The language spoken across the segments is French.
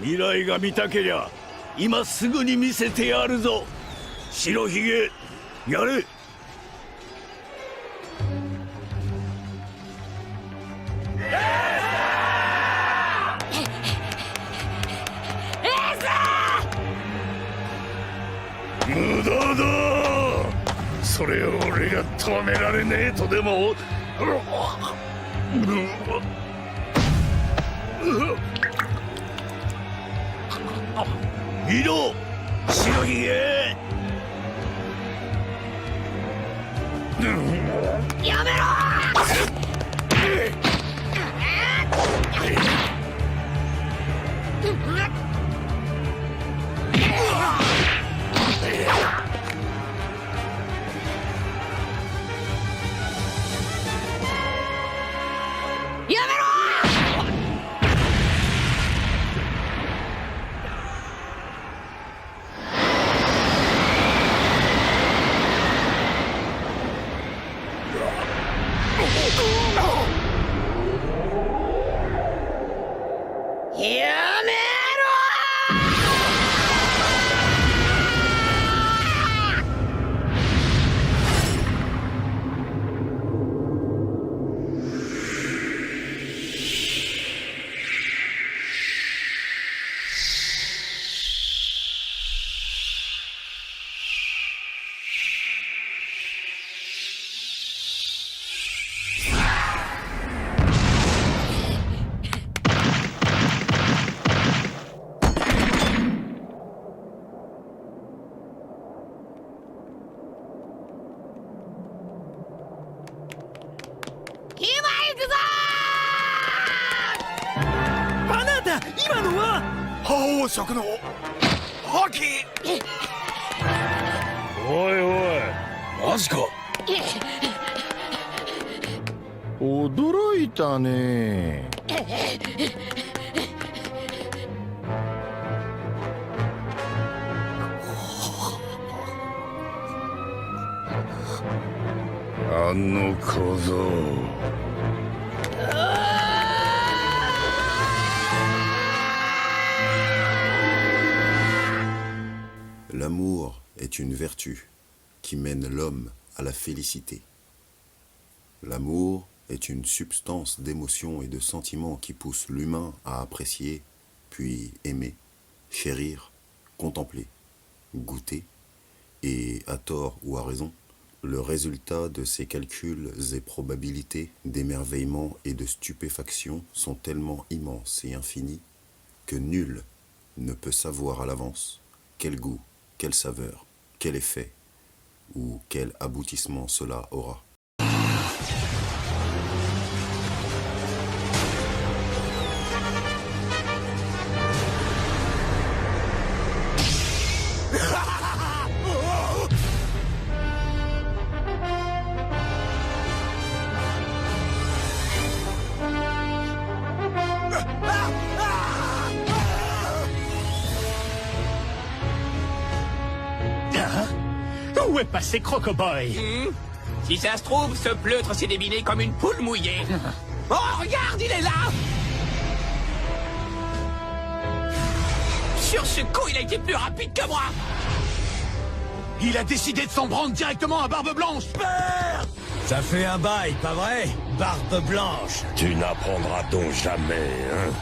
未来が見たけりゃ今すぐに見せてやるぞ。白ひげやれ。無駄だ。それを俺が止められねえとでも。見ろ白ひげ。やめろ。やめろ。やめろ。宝飾の覇気。おいおいマジか。驚いたね。あの小僧。L'amour est une vertu qui mène l'homme à la félicité. L'amour est une substance d'émotions et de sentiments qui pousse l'humain à apprécier, puis aimer, chérir, contempler, goûter, et à tort ou à raison, le résultat de ces calculs et probabilités d'émerveillement et de stupéfaction sont tellement immenses et infinis que nul ne peut savoir à l'avance quel goût, quelle saveur, quel effet ou quel aboutissement cela aura. Où est passé Crocoboy? Si ça se trouve, ce pleutre s'est débiné comme une poule mouillée. Oh, regarde, il est là. Sur ce coup, il a été plus rapide que moi. Il a décidé de s'en prendre directement à Barbe Blanche. Père! Ça fait un bail, pas vrai? Barbe Blanche. Tu n'apprendras donc jamais, hein?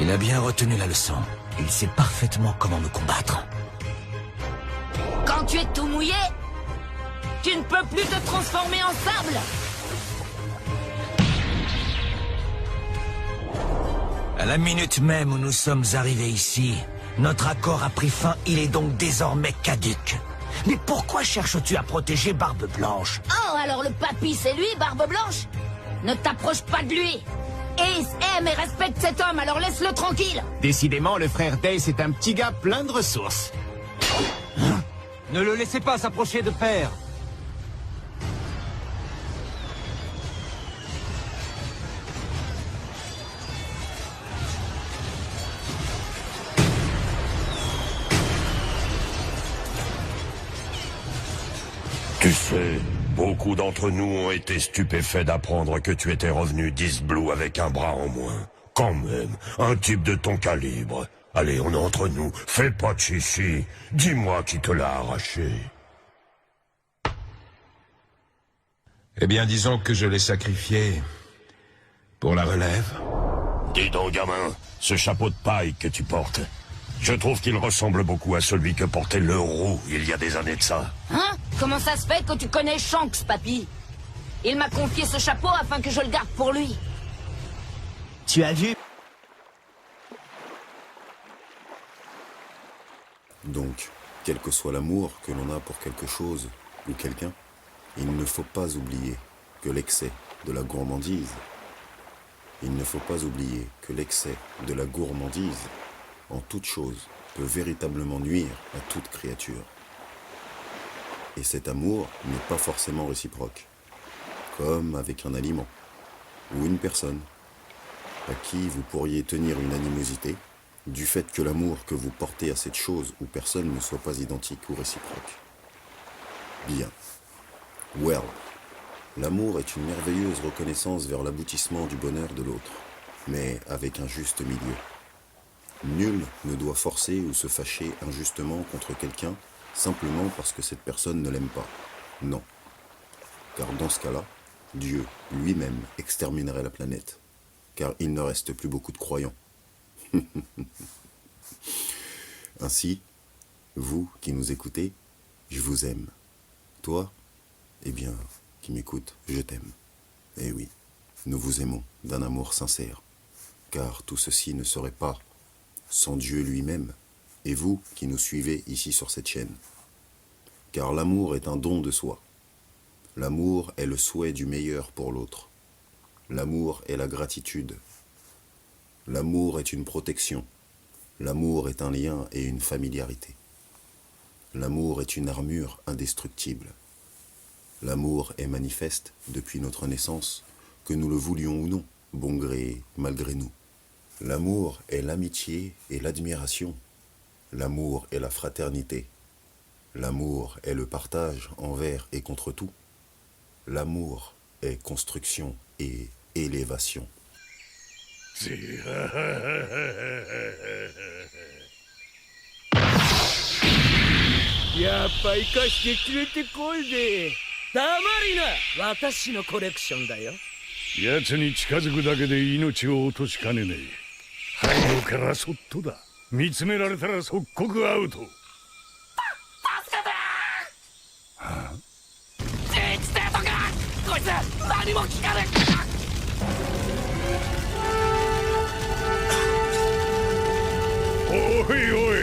Il a bien retenu la leçon. Il sait parfaitement comment me combattre. Quand tu es tout mouillé, tu ne peux plus te transformer en sable. À la minute même où nous sommes arrivés ici, notre accord a pris fin, il est donc désormais caduc. Mais pourquoi cherches-tu à protéger Barbe Blanche? Oh, alors le papy, c'est lui, Barbe Blanche? Ne t'approche pas de lui. Ace aime et respecte cet homme, alors laisse-le tranquille. Décidément, le frère d'Ace est un petit gars plein de ressources. Ne le laissez pas s'approcher de père. Tu sais, beaucoup d'entre nous ont été stupéfaits d'apprendre que tu étais revenu d'East-Blue avec un bras en moins. Quand même, un type de ton calibre. Allez, on est entre nous. Fais pas de chichi. Dis-moi qui te l'a arraché. Eh bien, disons que je l'ai sacrifié pour la relève. Dis donc, gamin, ce chapeau de paille que tu portes, je trouve qu'il ressemble beaucoup à celui que portait le roux il y a des années de ça. Hein? Comment ça se fait que tu connais Shanks, papy? Il m'a confié ce chapeau afin que je le garde pour lui. Tu as vu? Donc, quel que soit l'amour que l'on a pour quelque chose ou quelqu'un, il ne faut pas oublier que l'excès de la gourmandise, en toute chose, peut véritablement nuire à toute créature. Et cet amour n'est pas forcément réciproque, comme avec un aliment ou une personne à qui vous pourriez tenir une animosité du fait que l'amour que vous portez à cette chose ou personne ne soit pas identique ou réciproque. Bien. Well, l'amour est une merveilleuse reconnaissance vers l'aboutissement du bonheur de l'autre, mais avec un juste milieu. Nul ne doit forcer ou se fâcher injustement contre quelqu'un simplement parce que cette personne ne l'aime pas. Non. Car dans ce cas-là, Dieu lui-même exterminerait la planète, car il ne reste plus beaucoup de croyants. Ainsi, vous qui nous écoutez, je vous aime. Toi, eh bien, qui m'écoute, je t'aime. Eh oui, nous vous aimons d'un amour sincère, car tout ceci ne serait pas sans Dieu lui-même, et vous qui nous suivez ici sur cette chaîne. Car l'amour est un don de soi. L'amour est le souhait du meilleur pour l'autre. L'amour est la gratitude. L'amour est une protection. L'amour est un lien et une familiarité. L'amour est une armure indestructible. L'amour est manifeste depuis notre naissance, que nous le voulions ou non, bon gré malgré nous. L'amour est l'amitié et l'admiration. L'amour est la fraternité. L'amour est le partage envers et contre tout. L'amour est construction et élévation. やっぱ生かして連れてこいぜ。黙りな。私のコレクションだよ。奴に近づくだけで命を落としかねねえ。背後からそっとだ。見つめられたら即刻アウト。助けてー聖地生徒かこいつ何も聞かねおいおい、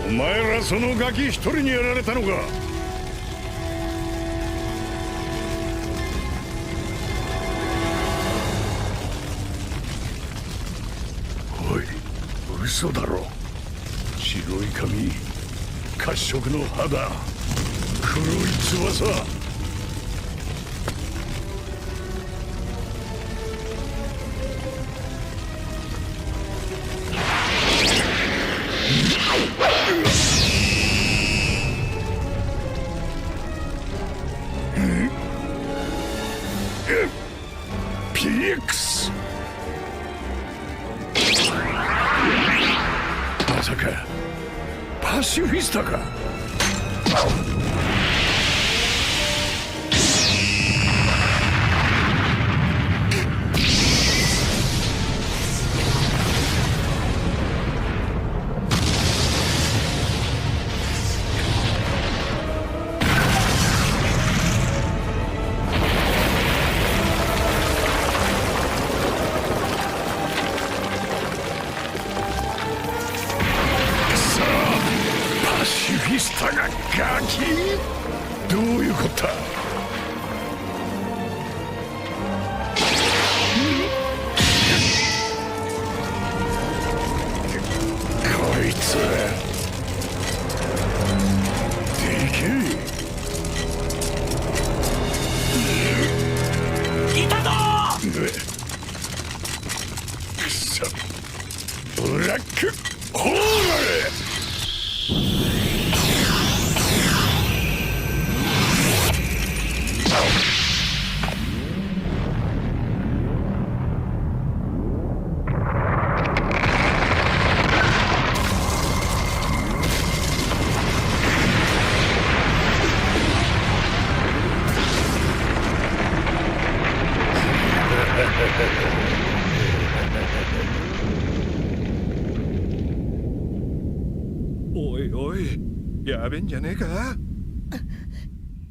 お前らそのガキ一人にやられたのか。おい、嘘だろ。白い髪、褐色の肌、黒い翼。PX まさかパシフィスタか。パシフィスタがガキ？どういうこった？こいつでけえ。いたぞくそ、ブラックホール。やべんじゃねえか。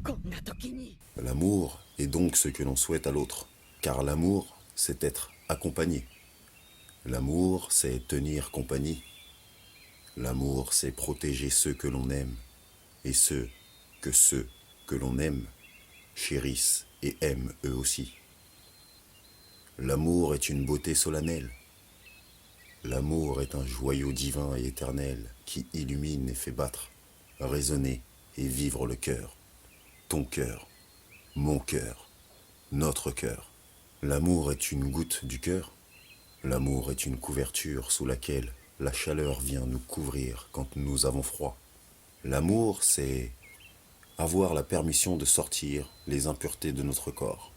こんな時に L'amour est donc ce que l'on souhaite à l'autre, car l'amour, c'est être accompagné. L'amour, c'est tenir compagnie. L'amour, c'est protéger ceux que l'on aime, et ceux que l'on aime chérissent et aiment eux aussi. L'amour est une beauté solennelle. L'amour est un joyau divin et éternel qui illumine et fait battre, résonner et vivre le cœur. Ton cœur, mon cœur, notre cœur. L'amour est une goutte du cœur. L'amour est une couverture sous laquelle la chaleur vient nous couvrir quand nous avons froid. L'amour, c'est avoir la permission de sortir les impuretés de notre corps.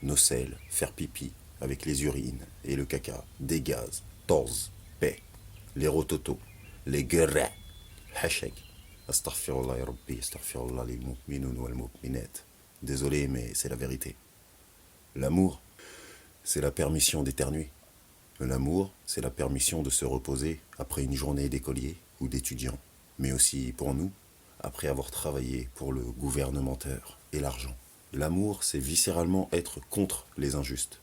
Nos selles, faire pipi avec les urines et le caca, des gaz, torse, paix, les rototos, les guerres, hashek. Astaghfirullah ya Rabbi, astaghfirullah lil mu'minun wal mu'minat. Désolé, mais c'est la vérité. L'amour, c'est la permission d'éternuer. L'amour, c'est la permission de se reposer après une journée d'écolier ou d'étudiant, mais aussi pour nous, après avoir travaillé pour le gouvernementeur et l'argent. L'amour, c'est viscéralement être contre les injustes,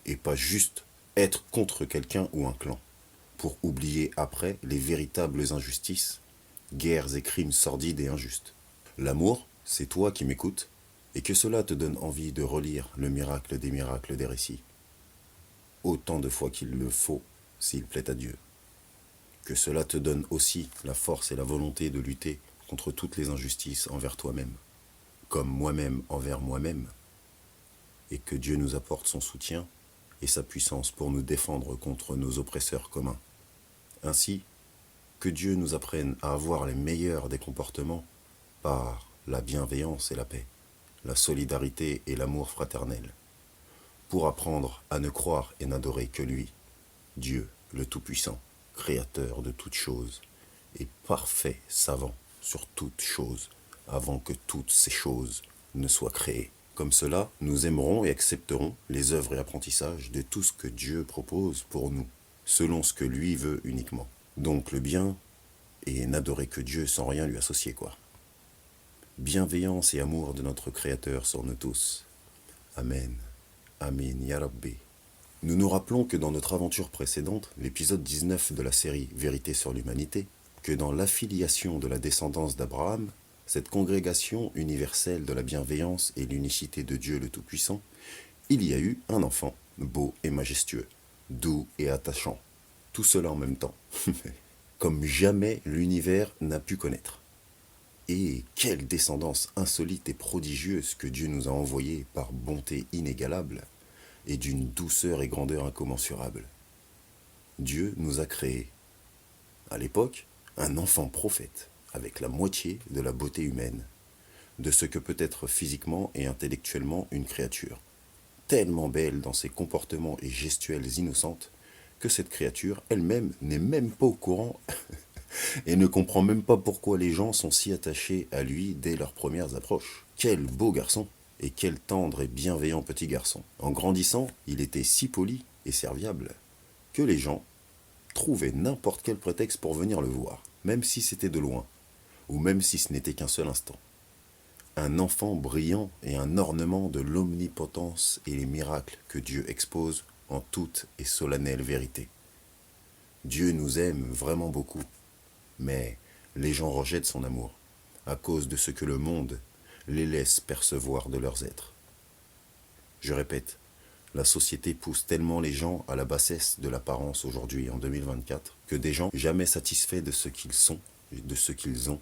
et pas juste être contre quelqu'un ou un clan, pour oublier après les véritables injustices, guerres et crimes sordides et injustes. L'amour, c'est toi qui m'écoutes, et que cela te donne envie de relire le miracle des miracles des récits, autant de fois qu'il le faut, s'il plaît à Dieu. Que cela te donne aussi la force et la volonté de lutter contre toutes les injustices envers toi-même, comme moi-même envers moi-même, et que Dieu nous apporte son soutien et sa puissance pour nous défendre contre nos oppresseurs communs. Ainsi, que Dieu nous apprenne à avoir les meilleurs des comportements par la bienveillance et la paix, la solidarité et l'amour fraternel, pour apprendre à ne croire et n'adorer que lui, Dieu le Tout-Puissant, créateur de toutes choses, et parfait savant sur toutes choses, avant que toutes ces choses ne soient créées. Comme cela, nous aimerons et accepterons les œuvres et apprentissages de tout ce que Dieu propose pour nous, selon ce que lui veut uniquement. Donc le bien, et n'adorer que Dieu sans rien lui associer, quoi. Bienveillance et amour de notre Créateur sur nous tous. Amen. Amin, ya Rabbi. Nous nous rappelons que dans notre aventure précédente, l'épisode 19 de la série Vérité sur l'humanité, que dans l'affiliation de la descendance d'Abraham, cette congrégation universelle de la bienveillance et l'unicité de Dieu le Tout-Puissant, il y a eu un enfant, beau et majestueux, doux et attachant. Tout cela en même temps, comme jamais l'univers n'a pu connaître. Et quelle descendance insolite et prodigieuse que Dieu nous a envoyée par bonté inégalable et d'une douceur et grandeur incommensurables. Dieu nous a créés, à l'époque, un enfant prophète, avec la moitié de la beauté humaine, de ce que peut être physiquement et intellectuellement une créature, tellement belle dans ses comportements et gestuelles innocentes, que cette créature elle-même n'est même pas au courant et ne comprend même pas pourquoi les gens sont si attachés à lui dès leurs premières approches. Quel beau garçon, et quel tendre et bienveillant petit garçon. En grandissant, il était si poli et serviable que les gens trouvaient n'importe quel prétexte pour venir le voir, même si c'était de loin, ou même si ce n'était qu'un seul instant. Un enfant brillant et un ornement de l'omnipotence et les miracles que Dieu expose en toute et solennelle vérité. Dieu nous aime vraiment beaucoup, mais les gens rejettent son amour à cause de ce que le monde les laisse percevoir de leurs êtres. Je répète, la société pousse tellement les gens à la bassesse de l'apparence aujourd'hui en 2024 que des gens jamais satisfaits de ce qu'ils sont et de ce qu'ils ont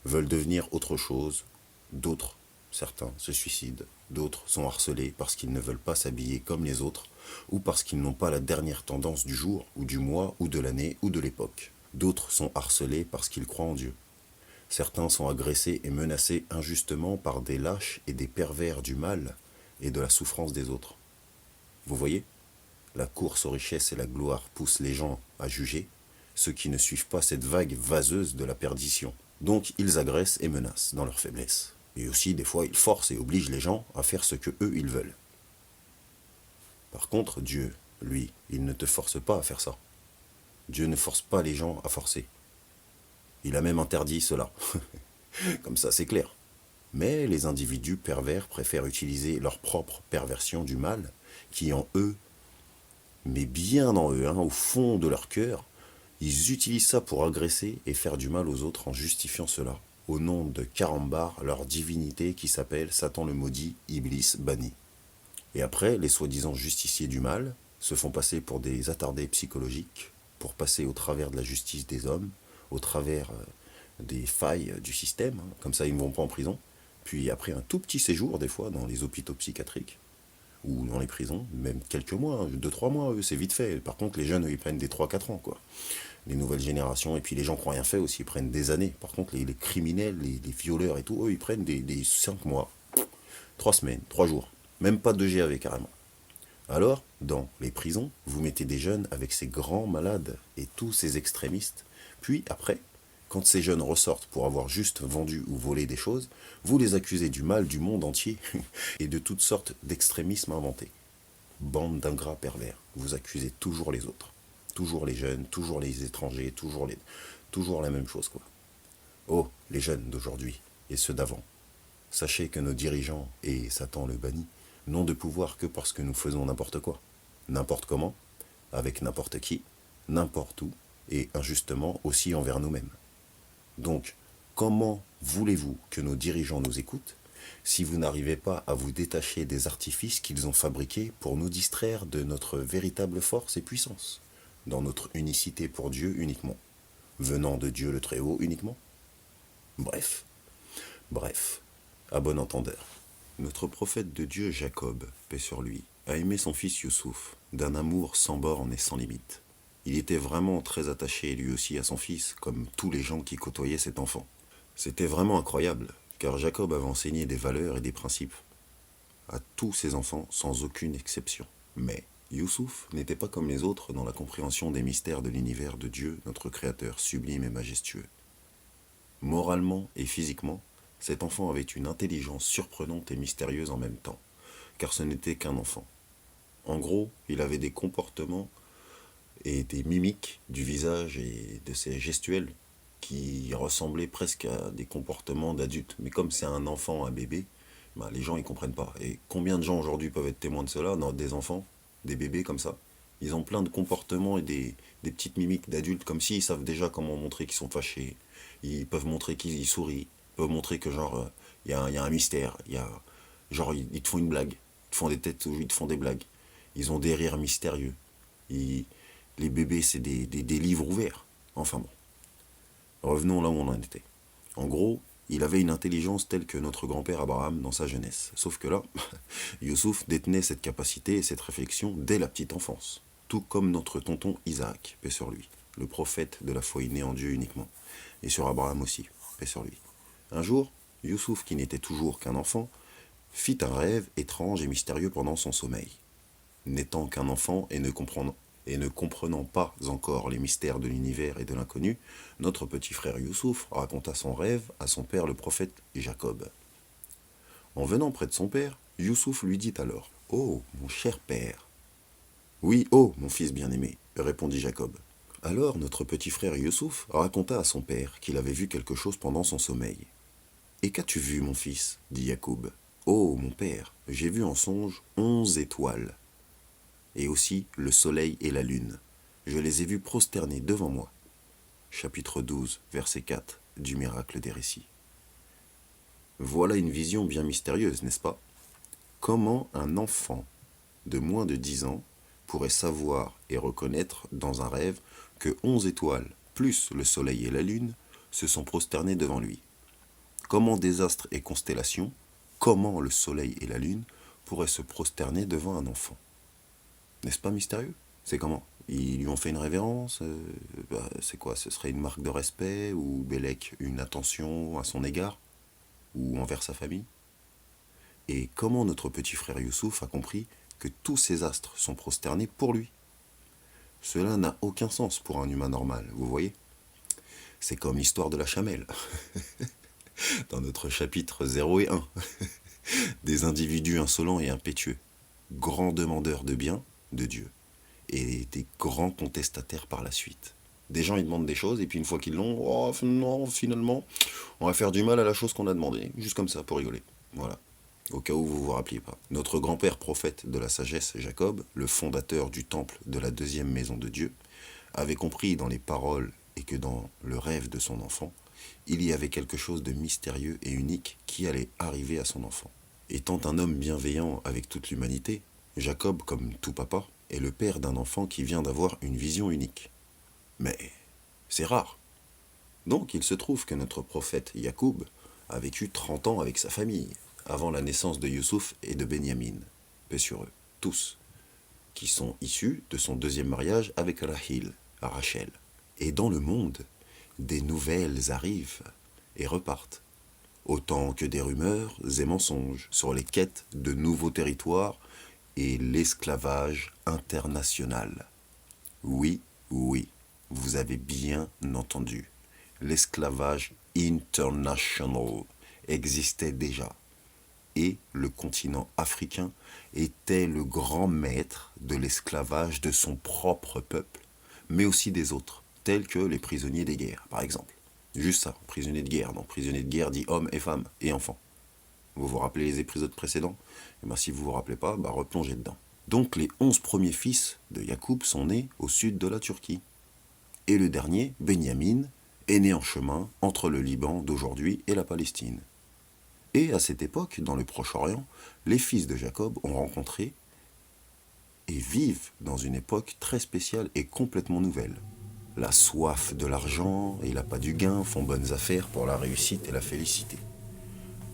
veulent devenir autre chose. D'autres, certains, se suicident. D'autres sont harcelés parce qu'ils ne veulent pas s'habiller comme les autres ou parce qu'ils n'ont pas la dernière tendance du jour ou du mois ou de l'année ou de l'époque. D'autres sont harcelés parce qu'ils croient en Dieu. Certains sont agressés et menacés injustement par des lâches et des pervers du mal et de la souffrance des autres. Vous voyez, la course aux richesses et la gloire pousse les gens à juger ceux qui ne suivent pas cette vague vaseuse de la perdition. Donc ils agressent et menacent dans leur faiblesse. Et aussi, des fois, ils forcent et obligent les gens à faire ce que eux ils veulent. Par contre, Dieu, lui, il ne te force pas à faire ça. Dieu ne force pas les gens à forcer. Il a même interdit cela. Comme ça, c'est clair. Mais les individus pervers préfèrent utiliser leur propre perversion du mal, qui en eux, mais bien en eux, au fond de leur cœur, ils utilisent ça pour agresser et faire du mal aux autres en justifiant cela, au nom de Karambar, leur divinité qui s'appelle Satan le maudit, Iblis banni. Et après, les soi-disant justiciers du mal se font passer pour des attardés psychologiques, pour passer au travers de la justice des hommes, au travers des failles du système, comme ça ils ne vont pas en prison, puis après un tout petit séjour des fois dans les hôpitaux psychiatriques, ou dans les prisons, même quelques mois, 2-3 mois, eux, c'est vite fait. Par contre, les jeunes, eux, ils prennent des 3-4 ans, quoi. Les nouvelles générations, et puis les gens qui n'ont rien fait aussi, ils prennent des années. Par contre, les criminels, les violeurs et tout, eux, ils prennent des 5 mois, 3 semaines, 3 jours. Même pas de GAV, carrément. Alors, dans les prisons, vous mettez des jeunes avec ces grands malades et tous ces extrémistes. Puis, après, quand ces jeunes ressortent pour avoir juste vendu ou volé des choses, vous les accusez du mal du monde entier et de toutes sortes d'extrémismes inventés. Bande d'ingrats pervers, vous accusez toujours les autres. Toujours les jeunes, toujours les étrangers, toujours la même chose, quoi. Oh, les jeunes d'aujourd'hui et ceux d'avant. Sachez que nos dirigeants, et Satan le banni, n'ont de pouvoir que parce que nous faisons n'importe quoi. N'importe comment, avec n'importe qui, n'importe où, et injustement aussi envers nous-mêmes. Donc, comment voulez-vous que nos dirigeants nous écoutent si vous n'arrivez pas à vous détacher des artifices qu'ils ont fabriqués pour nous distraire de notre véritable force et puissance, dans notre unicité pour Dieu uniquement, venant de Dieu le Très-Haut uniquement? Bref, à bon entendeur. Notre prophète de Dieu, Jacob, paix sur lui, a aimé son fils Youssouf, d'un amour sans borne et sans limite. Il était vraiment très attaché lui aussi à son fils, comme tous les gens qui côtoyaient cet enfant. C'était vraiment incroyable, car Jacob avait enseigné des valeurs et des principes à tous ses enfants sans aucune exception. Mais Youssouf n'était pas comme les autres dans la compréhension des mystères de l'univers de Dieu, notre Créateur sublime et majestueux. Moralement et physiquement, cet enfant avait une intelligence surprenante et mystérieuse en même temps, car ce n'était qu'un enfant. En gros, il avait des comportements et des mimiques du visage et de ses gestuels qui ressemblaient presque à des comportements d'adultes. Mais comme c'est un enfant, un bébé, les gens ils comprennent pas. Et combien de gens aujourd'hui peuvent être témoins de cela, des enfants, des bébés comme ça? Ils ont plein de comportements et des petites mimiques d'adultes, comme s'ils savent déjà comment montrer qu'ils sont fâchés. Ils peuvent montrer qu'ils sourient. Ils peuvent montrer que genre, il y a un mystère. Genre, ils te font une blague. Ils te font des têtes, ils te font des blagues. Ils ont des rires mystérieux. Les bébés, c'est des livres ouverts. Enfin bon. Revenons là où on en était. En gros, il avait une intelligence telle que notre grand-père Abraham dans sa jeunesse. Sauf que là, Youssouf détenait cette capacité et cette réflexion dès la petite enfance. Tout comme notre tonton Isaac, paix sur lui, le prophète de la foi né en Dieu uniquement. Et sur Abraham aussi, paix sur lui. Un jour, Youssouf, qui n'était toujours qu'un enfant, fit un rêve étrange et mystérieux pendant son sommeil. N'étant qu'un enfant et ne comprenant pas encore les mystères de l'univers et de l'inconnu, notre petit frère Youssouf raconta son rêve à son père le prophète Jacob. En venant près de son père, Youssouf lui dit alors « Oh, mon cher père !»« Oui, oh, mon fils bien-aimé !» répondit Jacob. Alors notre petit frère Youssouf raconta à son père qu'il avait vu quelque chose pendant son sommeil. « Et qu'as-tu vu, mon fils ?» dit Jacob. « Oh, mon père, j'ai vu en songe 11 étoiles. Et aussi le soleil et la lune. Je les ai vus prosternés devant moi. » Chapitre 12, verset 4 du miracle des récits. Voilà une vision bien mystérieuse, n'est-ce pas? Comment un enfant de moins de 10 ans pourrait savoir et reconnaître dans un rêve que 11 étoiles, plus le soleil et la lune, se sont prosternés devant lui? Comment des astres et constellations, comment le soleil et la lune pourraient se prosterner devant un enfant? N'est-ce pas mystérieux? C'est comment? Ils lui ont fait une révérence? C'est quoi? Ce serait une marque de respect? Ou Bélec une attention à son égard? Ou envers sa famille? Et comment notre petit frère Youssouf a compris que tous ces astres sont prosternés pour lui? Cela n'a aucun sens pour un humain normal, vous voyez? C'est comme l'histoire de la chamelle. Dans notre chapitre 0 et 1. Des individus insolents et impétueux, grands demandeurs de bien, de Dieu, et des grands contestataires par la suite. Des gens ils demandent des choses et puis une fois qu'ils l'ont, oh non, finalement, on va faire du mal à la chose qu'on a demandé, juste comme ça, pour rigoler. Voilà. Au cas où vous vous rappeliez pas. Notre grand-père prophète de la sagesse, Jacob, le fondateur du temple de la deuxième maison de Dieu, avait compris dans les paroles et que dans le rêve de son enfant, il y avait quelque chose de mystérieux et unique qui allait arriver à son enfant. Étant un homme bienveillant avec toute l'humanité, Jacob, comme tout papa, est le père d'un enfant qui vient d'avoir une vision unique. Mais c'est rare. Donc il se trouve que notre prophète Yacoub a vécu 30 ans avec sa famille, avant la naissance de Youssouf et de Benyamin, paix sur eux, tous, qui sont issus de son deuxième mariage avec Rahil, Rachel. Et dans le monde, des nouvelles arrivent et repartent, autant que des rumeurs et mensonges sur les quêtes de nouveaux territoires et l'esclavage international. Oui, oui, vous avez bien entendu, l'esclavage international existait déjà. Et le continent africain était le grand maître de l'esclavage de son propre peuple, mais aussi des autres, tels que les prisonniers des guerres, par exemple. Juste ça, prisonniers de guerre. Donc prisonniers de guerre dit hommes et femmes et enfants. Vous vous rappelez les épisodes précédents? Et bien si vous vous rappelez pas, replongez dedans. Donc les 11 premiers fils de Yacoub sont nés au sud de la Turquie. Et le dernier, Benyamin, est né en chemin entre le Liban d'aujourd'hui et la Palestine. Et à cette époque, dans le Proche-Orient, les fils de Jacob ont rencontré et vivent dans une époque très spéciale et complètement nouvelle. La soif de l'argent et l'appât du gain font bonnes affaires pour la réussite et la félicité.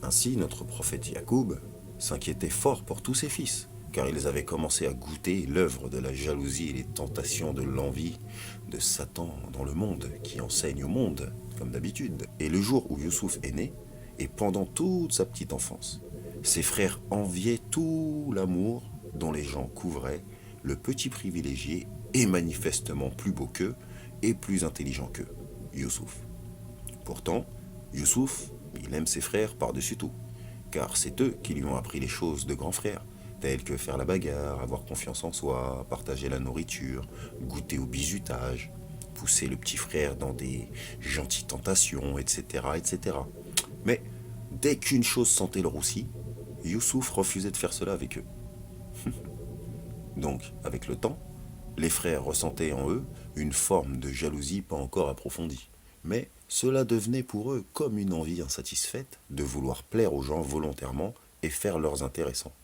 Ainsi, notre prophète Yacoub s'inquiétait fort pour tous ses fils, car ils avaient commencé à goûter l'œuvre de la jalousie et les tentations de l'envie de Satan dans le monde, qui enseigne au monde, comme d'habitude. Et le jour où Youssouf est né, et pendant toute sa petite enfance, ses frères enviaient tout l'amour dont les gens couvraient le petit privilégié et manifestement plus beau qu'eux et plus intelligent qu'eux, Youssouf. Pourtant, Youssouf, il aime ses frères par-dessus tout, car c'est eux qui lui ont appris les choses de grands frères, telles que faire la bagarre, avoir confiance en soi, partager la nourriture, goûter au bizutage, pousser le petit frère dans des gentilles tentations, etc., etc. Mais dès qu'une chose sentait le roussi, Youssouf refusait de faire cela avec eux. Donc, avec le temps, les frères ressentaient en eux une forme de jalousie pas encore approfondie. Mais cela devenait pour eux comme une envie insatisfaite de vouloir plaire aux gens volontairement et faire leurs intéressants.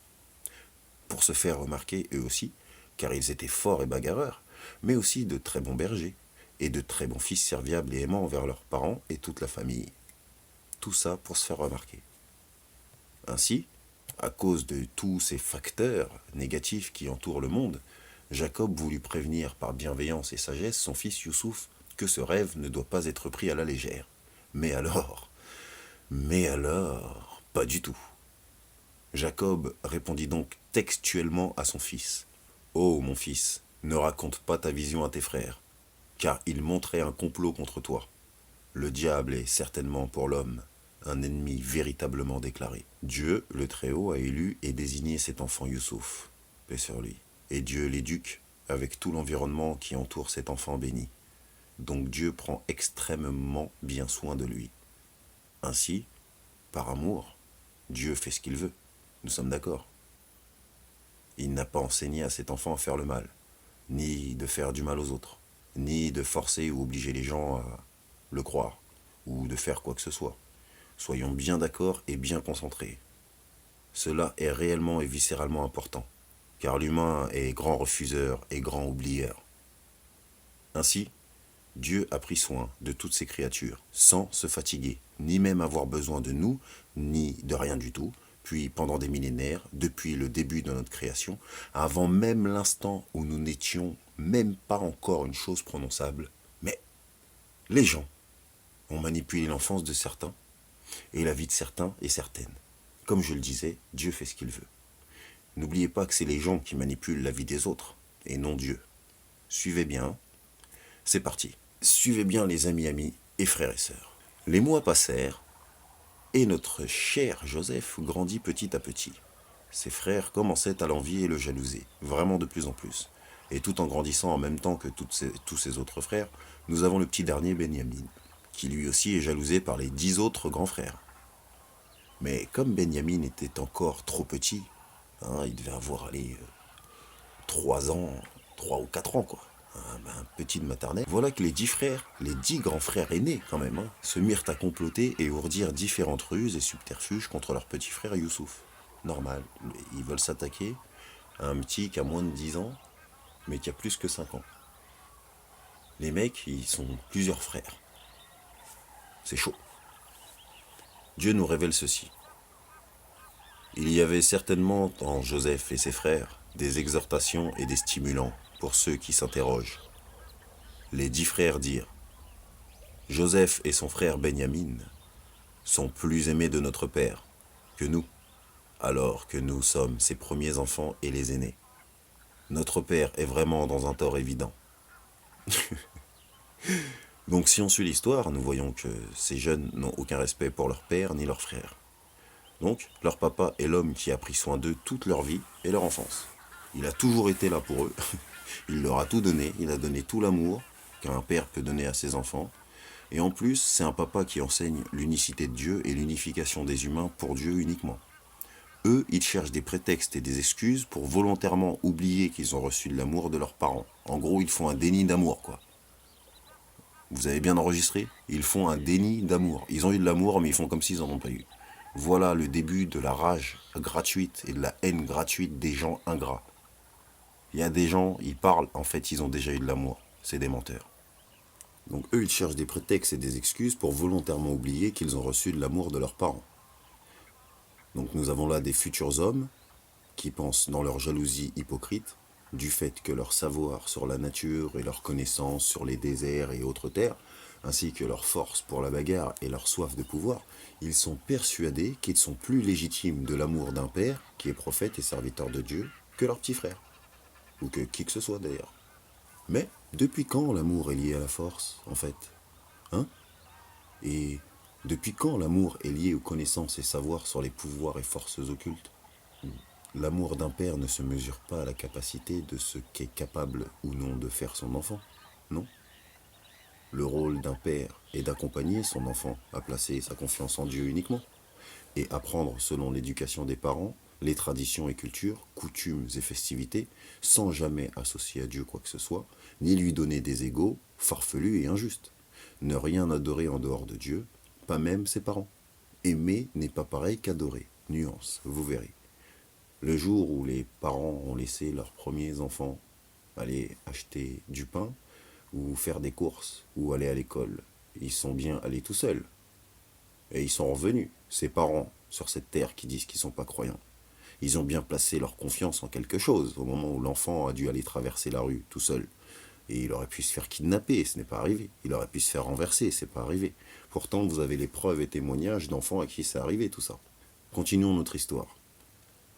Pour se faire remarquer eux aussi, car ils étaient forts et bagarreurs, mais aussi de très bons bergers et de très bons fils serviables et aimants envers leurs parents et toute la famille. Tout ça pour se faire remarquer. Ainsi, à cause de tous ces facteurs négatifs qui entourent le monde, Jacob voulut prévenir par bienveillance et sagesse son fils Youssouf que ce rêve ne doit pas être pris à la légère. Mais alors, pas du tout. Jacob répondit donc textuellement à son fils. « Oh, mon fils, ne raconte pas ta vision à tes frères, car ils montraient un complot contre toi. Le diable est certainement pour l'homme un ennemi véritablement déclaré. Dieu, le Très-Haut, a élu et désigné cet enfant Youssouf, paix sur lui. Et Dieu l'éduque avec tout l'environnement qui entoure cet enfant béni. Donc Dieu prend extrêmement bien soin de lui. Ainsi, par amour, Dieu fait ce qu'il veut. Nous sommes d'accord. Il n'a pas enseigné à cet enfant à faire le mal, ni de faire du mal aux autres, ni de forcer ou obliger les gens à le croire, ou de faire quoi que ce soit. Soyons bien d'accord et bien concentrés. Cela est réellement et viscéralement important, car l'humain est grand refuseur et grand oublieur. Ainsi, Dieu a pris soin de toutes ses créatures, sans se fatiguer, ni même avoir besoin de nous, ni de rien du tout, puis pendant des millénaires, depuis le début de notre création, avant même l'instant où nous n'étions même pas encore une chose prononçable. Mais les gens ont manipulé l'enfance de certains, et la vie de certains et certaines. Comme je le disais, Dieu fait ce qu'il veut. N'oubliez pas que c'est les gens qui manipulent la vie des autres, et non Dieu. Suivez bien. C'est parti. Suivez bien les amis et frères et sœurs. Les mois passèrent, et notre cher Joseph grandit petit à petit. Ses frères commençaient à l'envier et le jalouser, vraiment de plus en plus. Et tout en grandissant en même temps que tous ses autres frères, nous avons le petit dernier Benyamin, qui lui aussi est jalousé par les 10 autres grands frères. Mais comme Benyamin était encore trop petit, hein, il devait avoir 3 ans, 3 ou 4 ans quoi, un petit de maternelle. Voilà que les 10 frères, les 10 grands frères aînés quand même, hein, se mirent à comploter et ourdir différentes ruses et subterfuges contre leur petit frère Youssouf. Normal, ils veulent s'attaquer à un petit qui a moins de 10 ans, mais qui a plus que 5 ans. Les mecs, ils sont plusieurs frères. C'est chaud. Dieu nous révèle ceci. Il y avait certainement en Joseph et ses frères des exhortations et des stimulants pour ceux qui s'interrogent. Les 10 frères dirent, Joseph et son frère Benyamin sont plus aimés de notre père que nous, alors que nous sommes ses premiers enfants et les aînés. Notre père est vraiment dans un tort évident. Donc si on suit l'histoire, nous voyons que ces jeunes n'ont aucun respect pour leur père ni leur frère. Donc leur papa est l'homme qui a pris soin d'eux toute leur vie et leur enfance. Il a toujours été là pour eux. Il leur a tout donné, il a donné tout l'amour qu'un père peut donner à ses enfants. Et en plus, c'est un papa qui enseigne l'unicité de Dieu et l'unification des humains pour Dieu uniquement. Eux, ils cherchent des prétextes et des excuses pour volontairement oublier qu'ils ont reçu de l'amour de leurs parents. En gros, ils font un déni d'amour, quoi. Vous avez bien enregistré? Ils font un déni d'amour. Ils ont eu de l'amour, mais ils font comme s'ils n'en ont pas eu. Voilà le début de la rage gratuite et de la haine gratuite des gens ingrats. Il y a des gens, ils parlent, en fait, ils ont déjà eu de l'amour. C'est des menteurs. Donc eux, ils cherchent des prétextes et des excuses pour volontairement oublier qu'ils ont reçu de l'amour de leurs parents. Donc nous avons là des futurs hommes qui pensent dans leur jalousie hypocrite du fait que leur savoir sur la nature et leur connaissance sur les déserts et autres terres, ainsi que leur force pour la bagarre et leur soif de pouvoir, ils sont persuadés qu'ils sont plus légitimes de l'amour d'un père, qui est prophète et serviteur de Dieu, que leur petit frère. Ou que qui que ce soit d'ailleurs. Mais depuis quand l'amour est lié à la force, en fait? Hein? Et depuis quand l'amour est lié aux connaissances et savoirs sur les pouvoirs et forces occultes? L'amour d'un père ne se mesure pas à la capacité de ce qu'est capable ou non de faire son enfant, non? Le rôle d'un père est d'accompagner son enfant à placer sa confiance en Dieu uniquement, et apprendre selon l'éducation des parents, les traditions et cultures, coutumes et festivités, sans jamais associer à Dieu quoi que ce soit, ni lui donner des égaux farfelus et injustes. Ne rien adorer en dehors de Dieu, pas même ses parents. Aimer n'est pas pareil qu'adorer. Nuance, vous verrez. Le jour où les parents ont laissé leurs premiers enfants aller acheter du pain, ou faire des courses, ou aller à l'école, ils sont bien allés tout seuls. Et ils sont revenus, ces parents, sur cette terre qui disent qu'ils ne sont pas croyants. Ils ont bien placé leur confiance en quelque chose, au moment où l'enfant a dû aller traverser la rue tout seul. Et il aurait pu se faire kidnapper, ce n'est pas arrivé. Il aurait pu se faire renverser, ce n'est pas arrivé. Pourtant, vous avez les preuves et témoignages d'enfants à qui c'est arrivé, tout ça. Continuons notre histoire.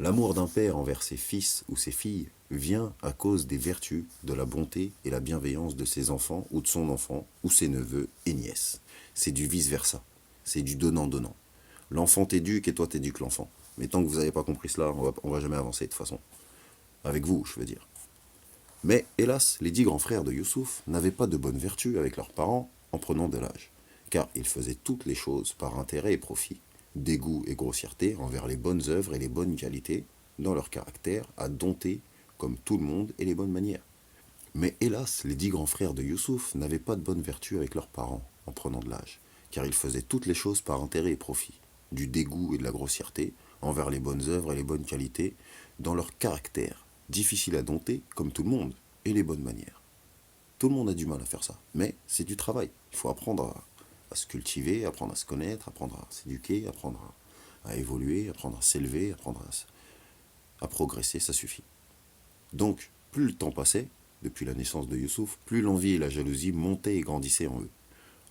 L'amour d'un père envers ses fils ou ses filles vient à cause des vertus, de la bonté et la bienveillance de ses enfants ou de son enfant ou ses neveux et nièces. C'est du vice-versa. C'est du donnant-donnant. L'enfant t'éduque et toi t'éduques l'enfant. Mais tant que vous n'avez pas compris cela, on va jamais avancer de toute façon. Avec vous, je veux dire. Mais hélas, les 10 grands frères de Youssouf n'avaient pas de bonnes vertus avec leurs parents en prenant de l'âge. Car ils faisaient toutes les choses par intérêt et profit, dégoût et grossièreté envers les bonnes œuvres et les bonnes qualités, dans leur caractère à dompter, comme tout le monde, et les bonnes manières. Mais hélas, les 10 grands frères de Youssouf n'avaient pas de bonnes vertus avec leurs parents en prenant de l'âge, car ils faisaient toutes les choses par intérêt et profit, du dégoût et de la grossièreté envers les bonnes œuvres et les bonnes qualités, dans leur caractère, difficile à dompter, comme tout le monde, et les bonnes manières. Tout le monde a du mal à faire ça, mais c'est du travail. Il faut apprendre à se cultiver, apprendre à se connaître, apprendre à s'éduquer, apprendre à évoluer, apprendre à s'élever, apprendre à progresser, ça suffit. Donc, plus le temps passait, depuis la naissance de Youssouf, plus l'envie et la jalousie montaient et grandissaient en eux.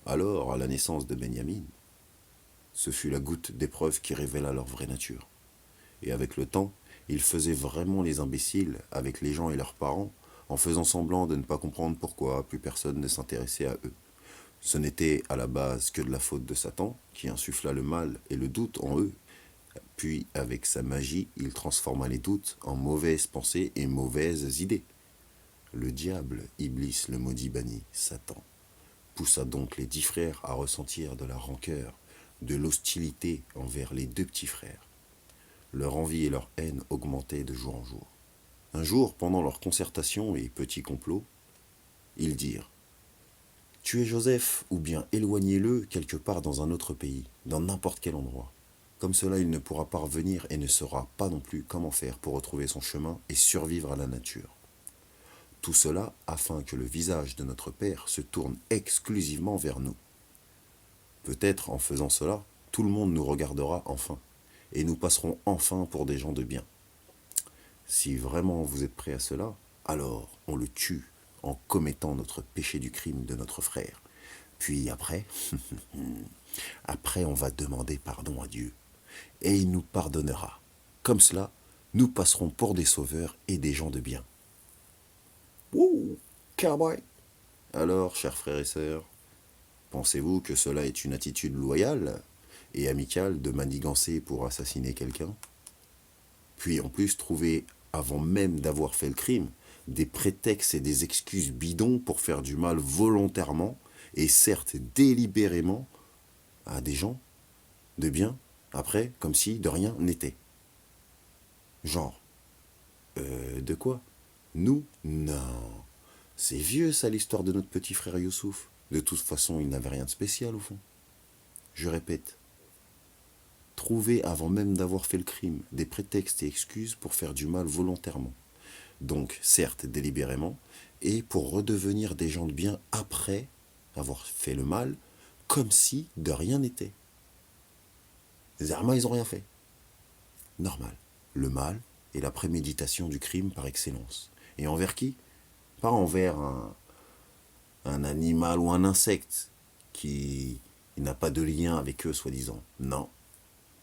Alors, à la naissance de Benyamin, ce fut la goutte d'épreuve qui révéla leur vraie nature. Et avec le temps, ils faisaient vraiment les imbéciles avec les gens et leurs parents, en faisant semblant de ne pas comprendre pourquoi plus personne ne s'intéressait à eux. Ce n'était à la base que de la faute de Satan, qui insuffla le mal et le doute en eux. Puis, avec sa magie, il transforma les doutes en mauvaises pensées et mauvaises idées. le diable, Iblis le maudit banni, Satan, poussa donc les 10 frères à ressentir de la rancœur, de l'hostilité envers les 2 petits frères. Leur envie et leur haine augmentaient de jour en jour. Un jour, pendant leur concertation et petit complot, ils dirent « Tuez Joseph ou bien éloignez-le quelque part dans un autre pays, dans n'importe quel endroit. Comme cela, il ne pourra pas revenir et ne saura pas non plus comment faire pour retrouver son chemin et survivre à la nature. Tout cela afin que le visage de notre Père se tourne exclusivement vers nous. Peut-être en faisant cela, tout le monde nous regardera enfin, et nous passerons enfin pour des gens de bien. Si vraiment vous êtes prêts à cela, alors on le tue en commettant notre péché du crime de notre frère. Puis après, après on va demander pardon à Dieu, et il nous pardonnera. Comme cela, nous passerons pour des sauveurs et des gens de bien. Wouh, cowboy! Alors, chers frères et sœurs, pensez-vous que cela est une attitude loyale et amicale de manigancer pour assassiner quelqu'un? Puis en plus, trouver, avant même d'avoir fait le crime, des prétextes et des excuses bidons pour faire du mal volontairement et certes délibérément à des gens de bien, après, comme si de rien n'était. Genre, de quoi? Nous? Non. C'est vieux ça l'histoire de notre petit frère Youssouf. De toute façon, il n'avait rien de spécial au fond. Je répète, trouver avant même d'avoir fait le crime des prétextes et excuses pour faire du mal volontairement. Donc, certes, délibérément, et pour redevenir des gens de bien après avoir fait le mal, comme si de rien n'était. Zerma, ils n'ont rien fait. Normal. Le mal est la préméditation du crime par excellence. Et envers qui? Pas envers un animal ou un insecte qui n'a pas de lien avec eux, soi-disant. Non.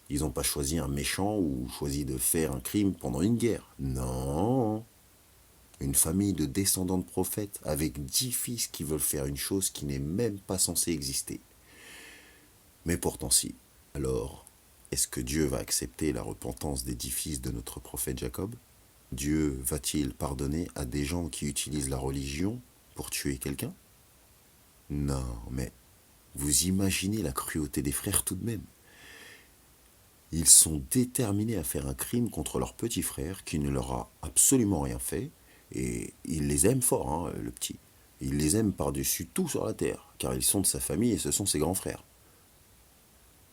Ils n'ont pas choisi un méchant ou choisi de faire un crime pendant une guerre. Non. Une famille de descendants de prophètes avec 10 fils qui veulent faire une chose qui n'est même pas censée exister. Mais pourtant si. Alors, est-ce que Dieu va accepter la repentance des 10 fils de notre prophète Jacob? Dieu va-t-il pardonner à des gens qui utilisent la religion pour tuer quelqu'un? Non, mais vous imaginez la cruauté des frères tout de même. Ils sont déterminés à faire un crime contre leur petit frère qui ne leur a absolument rien fait, et il les aime fort, hein, le petit. Il les aime par-dessus tout sur la terre, car ils sont de sa famille et ce sont ses grands frères.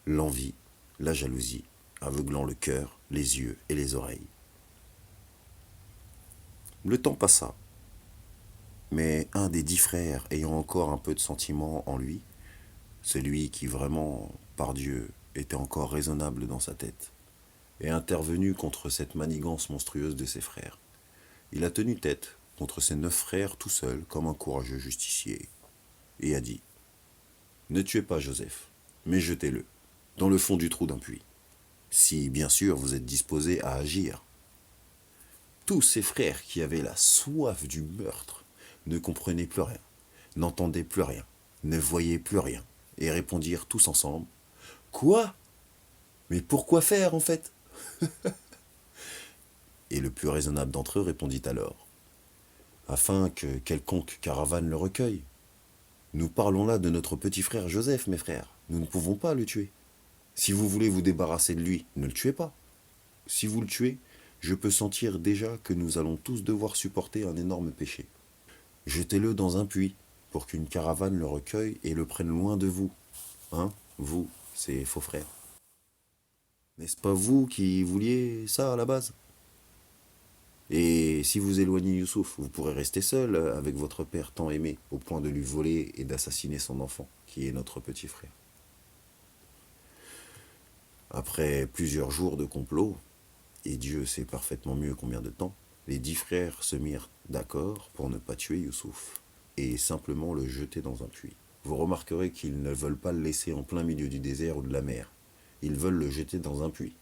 L'envie, la jalousie, aveuglant le cœur, les yeux et les oreilles. Le temps passa, mais un des 10 frères ayant encore un peu de sentiment en lui, celui qui vraiment, par Dieu, était encore raisonnable dans sa tête, est intervenu contre cette manigance monstrueuse de ses frères. Il a tenu tête contre ses 9 frères tout seul, comme un courageux justicier, et a dit « Ne tuez pas Joseph, mais jetez-le, dans le fond du trou d'un puits, si bien sûr vous êtes disposés à agir. » Tous ses frères qui avaient la soif du meurtre ne comprenaient plus rien, n'entendaient plus rien, ne voyaient plus rien, et répondirent tous ensemble « Quoi? Mais pourquoi faire en fait ?» Et le plus raisonnable d'entre eux répondit alors « Afin que quelconque caravane le recueille. Nous parlons là de notre petit frère Joseph, mes frères. Nous ne pouvons pas le tuer. Si vous voulez vous débarrasser de lui, ne le tuez pas. Si vous le tuez, je peux sentir déjà que nous allons tous devoir supporter un énorme péché. Jetez-le dans un puits, pour qu'une caravane le recueille et le prenne loin de vous. Hein, vous, ces faux frères. N'est-ce pas vous qui vouliez ça à la base? Et si vous éloignez Youssouf, vous pourrez rester seul avec votre père tant aimé, au point de lui voler et d'assassiner son enfant, qui est notre petit frère. » Après plusieurs jours de complot, et Dieu sait parfaitement mieux combien de temps, les 10 frères se mirent d'accord pour ne pas tuer Youssouf, et simplement le jeter dans un puits. Vous remarquerez qu'ils ne veulent pas le laisser en plein milieu du désert ou de la mer. Ils veulent le jeter dans un puits.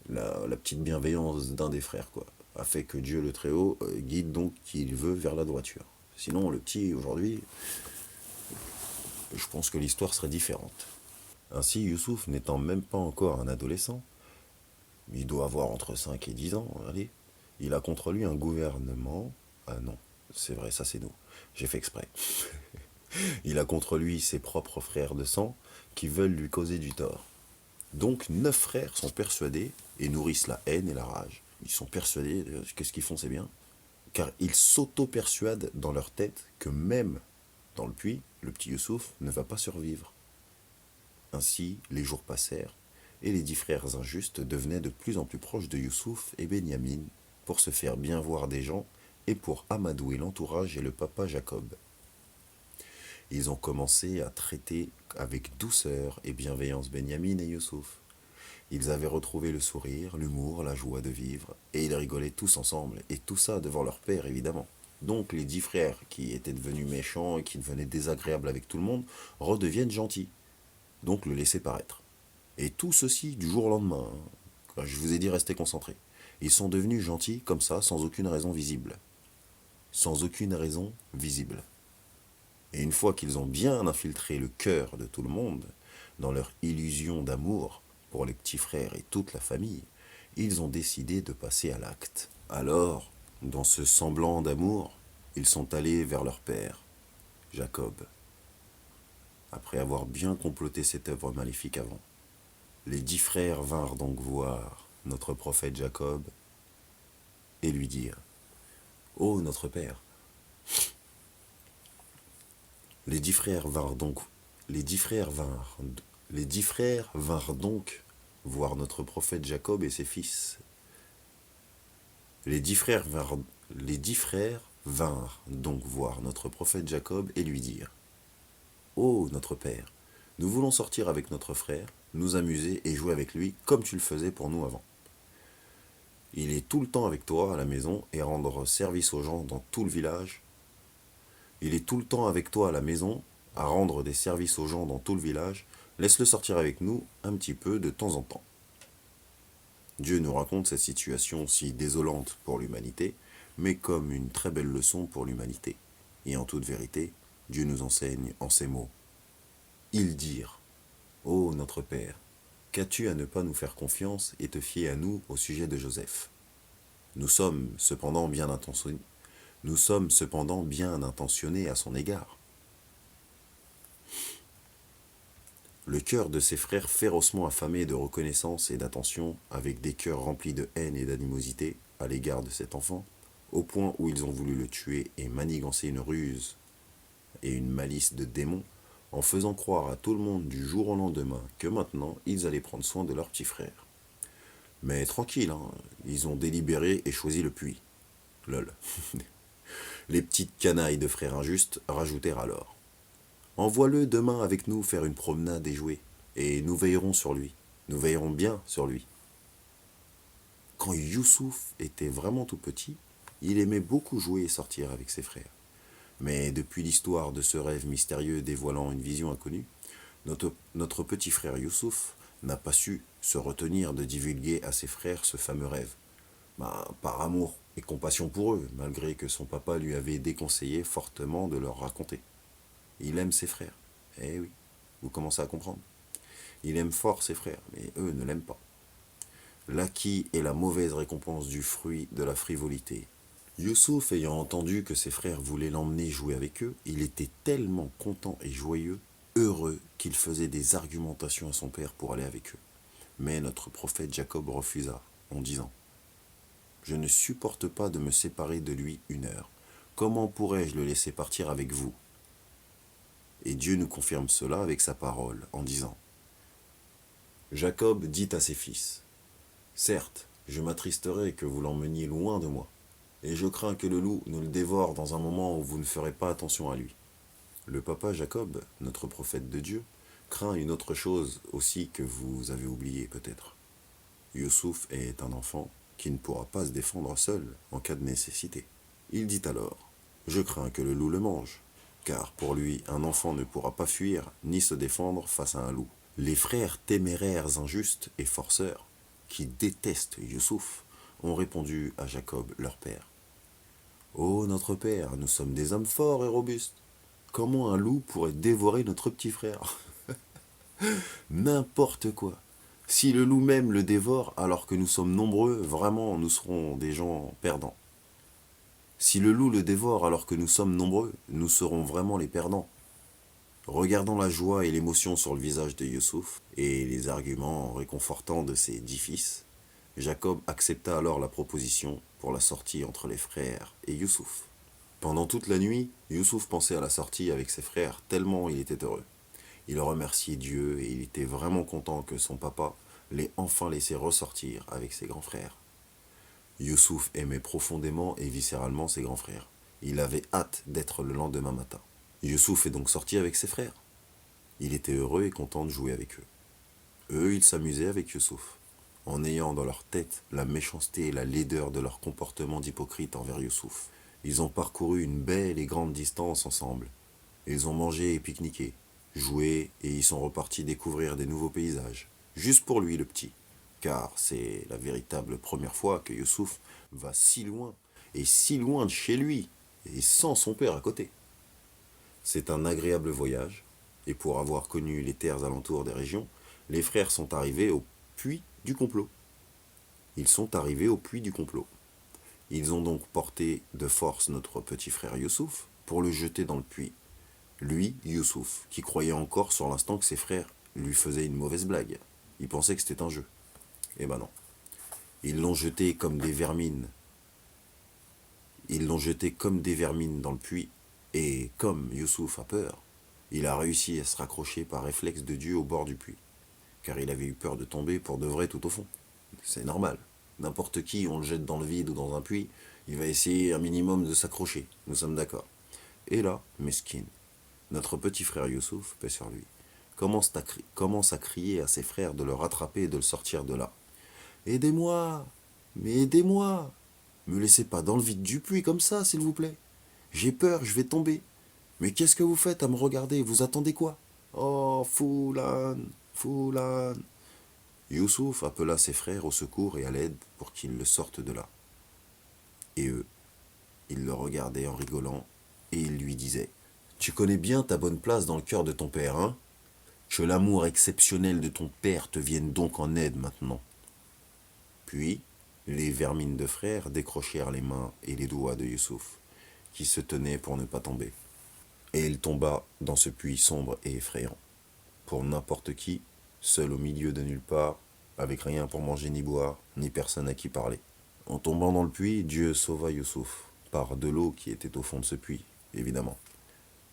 La petite bienveillance d'un des frères, quoi, a fait que Dieu le Très-Haut guide donc qui il veut vers la droiture. Sinon, le petit, aujourd'hui, je pense que l'histoire serait différente. Ainsi, Youssouf n'étant même pas encore un adolescent, il doit avoir entre 5 et 10 ans, allez, il a contre lui un gouvernement Ah non, c'est vrai, ça c'est nous. J'ai fait exprès. Il a contre lui ses propres frères de sang qui veulent lui causer du tort. Donc 9 frères sont persuadés et nourrissent la haine et la rage. Ils sont persuadés, qu'est-ce qu'ils font, c'est bien. Car ils s'auto-persuadent dans leur tête que même dans le puits, le petit Youssouf ne va pas survivre. Ainsi, les jours passèrent et les 10 frères injustes devenaient de plus en plus proches de Youssouf et Benyamin pour se faire bien voir des gens et pour amadouer l'entourage et le papa Jacob. Ils ont commencé à traiter avec douceur et bienveillance Benyamin et Youssouf. Ils avaient retrouvé le sourire, l'humour, la joie de vivre, et ils rigolaient tous ensemble, et tout ça devant leur père évidemment. Donc les 10 frères qui étaient devenus méchants et qui devenaient désagréables avec tout le monde redeviennent gentils. Donc le laisser paraître. Et tout ceci du jour au lendemain. Je vous ai dit restez concentrés. Ils sont devenus gentils comme ça sans aucune raison visible. Sans aucune raison visible. Et une fois qu'ils ont bien infiltré le cœur de tout le monde, dans leur illusion d'amour pour les petits frères et toute la famille, ils ont décidé de passer à l'acte. Alors, dans ce semblant d'amour, ils sont allés vers leur père, Jacob. Après avoir bien comploté cette œuvre maléfique avant, les 10 frères vinrent donc voir notre prophète Jacob et lui dirent « Ô notre père !» Les 10 frères vinrent donc voir notre prophète Jacob et ses fils. Les 10 frères vinrent donc voir notre prophète Jacob et lui dirent « Ô notre père, nous voulons sortir avec notre frère, nous amuser et jouer avec lui comme tu le faisais pour nous avant. Il est tout le temps avec toi à la maison et rendre service aux gens dans tout le village. Il est tout le temps avec toi à la maison à rendre des services aux gens dans tout le village. Laisse-le sortir avec nous un petit peu de temps en temps. » Dieu nous raconte cette situation si désolante pour l'humanité, mais comme une très belle leçon pour l'humanité. Et en toute vérité, Dieu nous enseigne en ces mots. Ils dirent, « Ô notre Père, qu'as-tu à ne pas nous faire confiance et te fier à nous au sujet de Joseph? Nous sommes cependant bien intentionnés à son égard. » Le cœur de ses frères férocement affamés de reconnaissance et d'attention, avec des cœurs remplis de haine et d'animosité à l'égard de cet enfant, au point où ils ont voulu le tuer et manigancer une ruse et une malice de démon, en faisant croire à tout le monde du jour au lendemain que maintenant ils allaient prendre soin de leur petit frère. Mais tranquille, hein, ils ont délibéré et choisi le puits. Lol. Les petites canailles de frères injustes rajoutèrent alors. Envoie-le demain avec nous faire une promenade et jouer, et nous veillerons sur lui. Nous veillerons bien sur lui. Quand Youssouf était vraiment tout petit, il aimait beaucoup jouer et sortir avec ses frères. Mais depuis l'histoire de ce rêve mystérieux dévoilant une vision inconnue, notre petit frère Youssouf n'a pas su se retenir de divulguer à ses frères ce fameux rêve. Par amour et compassion pour eux, malgré que son papa lui avait déconseillé fortement de leur raconter. Il aime ses frères. Eh oui, vous commencez à comprendre. Il aime fort ses frères, mais eux ne l'aiment pas. L'acquis est la mauvaise récompense du fruit de la frivolité. Youssouf ayant entendu que ses frères voulaient l'emmener jouer avec eux, il était tellement content et joyeux, heureux, qu'il faisait des argumentations à son père pour aller avec eux. Mais notre prophète Jacob refusa, en disant « Je ne supporte pas de me séparer de lui une heure. Comment pourrais-je le laisser partir avec vous ?» Et Dieu nous confirme cela avec sa parole, en disant « Jacob dit à ses fils, « Certes, je m'attristerai que vous l'emmeniez loin de moi, et je crains que le loup ne le dévore dans un moment où vous ne ferez pas attention à lui. » Le papa Jacob, notre prophète de Dieu, craint une autre chose aussi que vous avez oublié peut-être. Youssouf est un enfant qui ne pourra pas se défendre seul en cas de nécessité. Il dit alors, « Je crains que le loup le mange. » Car pour lui, un enfant ne pourra pas fuir ni se défendre face à un loup. Les frères téméraires injustes et forceurs, qui détestent Youssouf, ont répondu à Jacob, leur père. « Ô notre père, nous sommes des hommes forts et robustes. Comment un loup pourrait dévorer notre petit frère ?» N'importe quoi. Si le loup même le dévore alors que nous sommes nombreux, vraiment nous serons des gens perdants. Si le loup le dévore alors que nous sommes nombreux, nous serons vraiment les perdants. Regardant la joie et l'émotion sur le visage de Youssouf et les arguments réconfortants de ses 10 fils, Jacob accepta alors la proposition pour la sortie entre les frères et Youssouf. Pendant toute la nuit, Youssouf pensait à la sortie avec ses frères tellement il était heureux. Il remerciait Dieu et il était vraiment content que son papa l'ait enfin laissé ressortir avec ses grands frères. Youssouf aimait profondément et viscéralement ses grands frères. Il avait hâte d'être le lendemain matin. Youssouf est donc sorti avec ses frères. Il était heureux et content de jouer avec eux. Eux, ils s'amusaient avec Youssouf, en ayant dans leur tête la méchanceté et la laideur de leur comportement d'hypocrite envers Youssouf. Ils ont parcouru une belle et grande distance ensemble. Ils ont mangé et pique-niqué, joué et ils sont repartis découvrir des nouveaux paysages. Juste pour lui, le petit. Car c'est la véritable première fois que Youssouf va si loin, et si loin de chez lui, et sans son père à côté. C'est un agréable voyage, et pour avoir connu les terres alentours des régions, les frères sont arrivés au puits du complot. Ils sont arrivés au puits du complot. Ils ont donc porté de force notre petit frère Youssouf pour le jeter dans le puits. Lui, Youssouf, qui croyait encore sur l'instant que ses frères lui faisaient une mauvaise blague. Il pensait que c'était un jeu. Eh ben non. Ils l'ont jeté comme des vermines. Ils l'ont jeté comme des vermines dans le puits. Et comme Youssouf a peur, il a réussi à se raccrocher par réflexe de Dieu au bord du puits. Car il avait eu peur de tomber pour de vrai tout au fond. C'est normal. N'importe qui, on le jette dans le vide ou dans un puits, il va essayer un minimum de s'accrocher. Nous sommes d'accord. Et là, mesquine, notre petit frère Youssouf, paix sur lui, commence à crier à ses frères de le rattraper et de le sortir de là. « Aidez-moi! Mais aidez-moi! Me laissez pas dans le vide du puits comme ça, s'il vous plaît. J'ai peur, je vais tomber. Mais qu'est-ce que vous faites à me regarder? Vous attendez quoi? Oh, Foulan, Foulan !» Youssouf appela ses frères au secours et à l'aide pour qu'ils le sortent de là. Et eux, ils le regardaient en rigolant et ils lui disaient « Tu connais bien ta bonne place dans le cœur de ton père, hein? Que l'amour exceptionnel de ton père te vienne donc en aide maintenant. » Puis, les vermines de frères décrochèrent les mains et les doigts de Youssouf, qui se tenait pour ne pas tomber. Et il tomba dans ce puits sombre et effrayant. Pour n'importe qui, seul au milieu de nulle part, avec rien pour manger ni boire, ni personne à qui parler. En tombant dans le puits, Dieu sauva Youssouf, par de l'eau qui était au fond de ce puits, évidemment.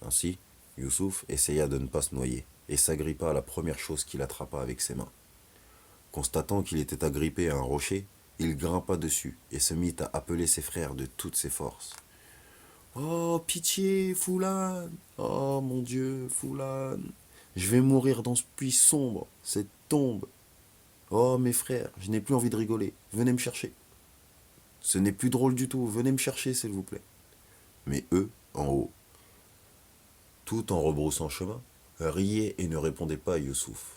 Ainsi, Youssouf essaya de ne pas se noyer, et s'agrippa à la première chose qu'il attrapa avec ses mains. Constatant qu'il était agrippé à un rocher, il grimpa dessus et se mit à appeler ses frères de toutes ses forces. « Oh, pitié, Foulan! Oh, mon Dieu, Foulan! Je vais mourir dans ce puits sombre, cette tombe. Oh, mes frères, je n'ai plus envie de rigoler. Venez me chercher. Ce n'est plus drôle du tout. Venez me chercher, s'il vous plaît. » Mais eux, en haut, tout en rebroussant chemin, riaient et ne répondaient pas à Youssouf.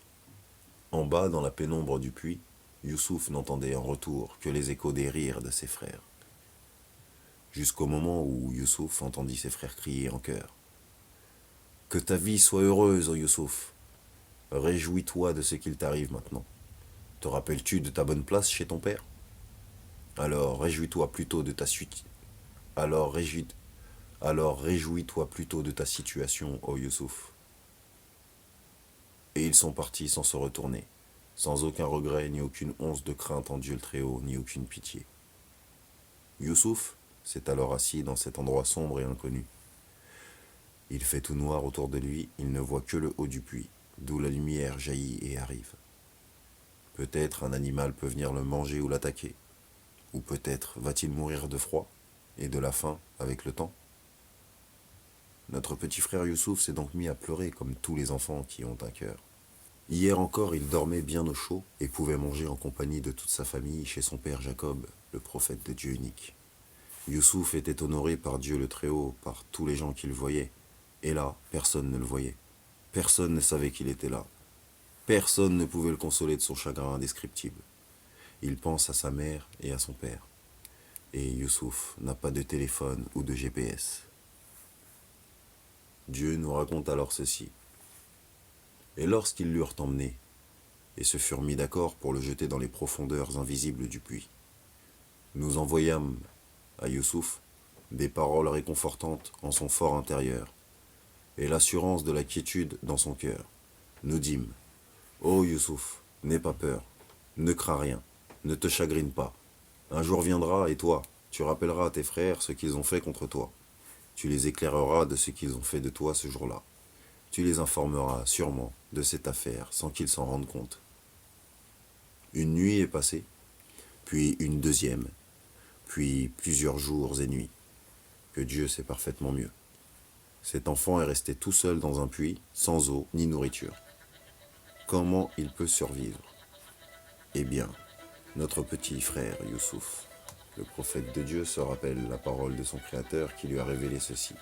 En bas, dans la pénombre du puits, Youssouf n'entendait en retour que les échos des rires de ses frères. Jusqu'au moment où Youssouf entendit ses frères crier en chœur. « Que ta vie soit heureuse, ô Youssouf. Réjouis-toi de ce qu'il t'arrive maintenant. Te rappelles-tu de ta bonne place chez ton père? Alors réjouis-toi plutôt de ta suite. Alors réjouis-toi plutôt de ta situation, ô Youssouf. » Et ils sont partis sans se retourner, sans aucun regret, ni aucune once de crainte en Dieu le Très-Haut, ni aucune pitié. Youssouf s'est alors assis dans cet endroit sombre et inconnu. Il fait tout noir autour de lui, il ne voit que le haut du puits, d'où la lumière jaillit et arrive. Peut-être un animal peut venir le manger ou l'attaquer, ou peut-être va-t-il mourir de froid et de la faim avec le temps. Notre petit frère Youssouf s'est donc mis à pleurer comme tous les enfants qui ont un cœur. Hier encore, il dormait bien au chaud et pouvait manger en compagnie de toute sa famille chez son père Jacob, le prophète de Dieu unique. Youssouf était honoré par Dieu le Très-Haut, par tous les gens qui le voyaient. Et là, personne ne le voyait. Personne ne savait qu'il était là. Personne ne pouvait le consoler de son chagrin indescriptible. Il pense à sa mère et à son père. Et Youssouf n'a pas de téléphone ou de GPS. Dieu nous raconte alors ceci. Et lorsqu'ils l'eurent emmené, et se furent mis d'accord pour le jeter dans les profondeurs invisibles du puits, nous envoyâmes à Youssouf des paroles réconfortantes en son fort intérieur, et l'assurance de la quiétude dans son cœur. Nous dîmes, ô Youssouf, n'aie pas peur, ne crains rien, ne te chagrine pas. Un jour viendra, et toi, tu rappelleras à tes frères ce qu'ils ont fait contre toi. Tu les éclaireras de ce qu'ils ont fait de toi ce jour-là. Tu les informeras sûrement de cette affaire sans qu'ils s'en rendent compte. Une nuit est passée, puis une deuxième, puis plusieurs jours et nuits, que Dieu sait parfaitement mieux. Cet enfant est resté tout seul dans un puits, sans eau ni nourriture. Comment il peut survivre? Eh bien, notre petit frère Youssouf, le prophète de Dieu, se rappelle la parole de son Créateur qui lui a révélé ceci.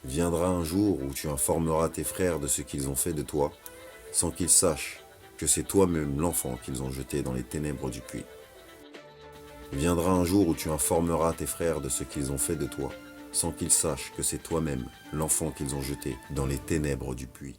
Viendra un jour où tu informeras tes frères de ce qu'ils ont fait de toi, sans qu'ils sachent que c'est toi-même l'enfant qu'ils ont jeté dans les ténèbres du puits. Viendra un jour où tu informeras tes frères de ce qu'ils ont fait de toi, sans qu'ils sachent que c'est toi-même l'enfant qu'ils ont jeté dans les ténèbres du puits.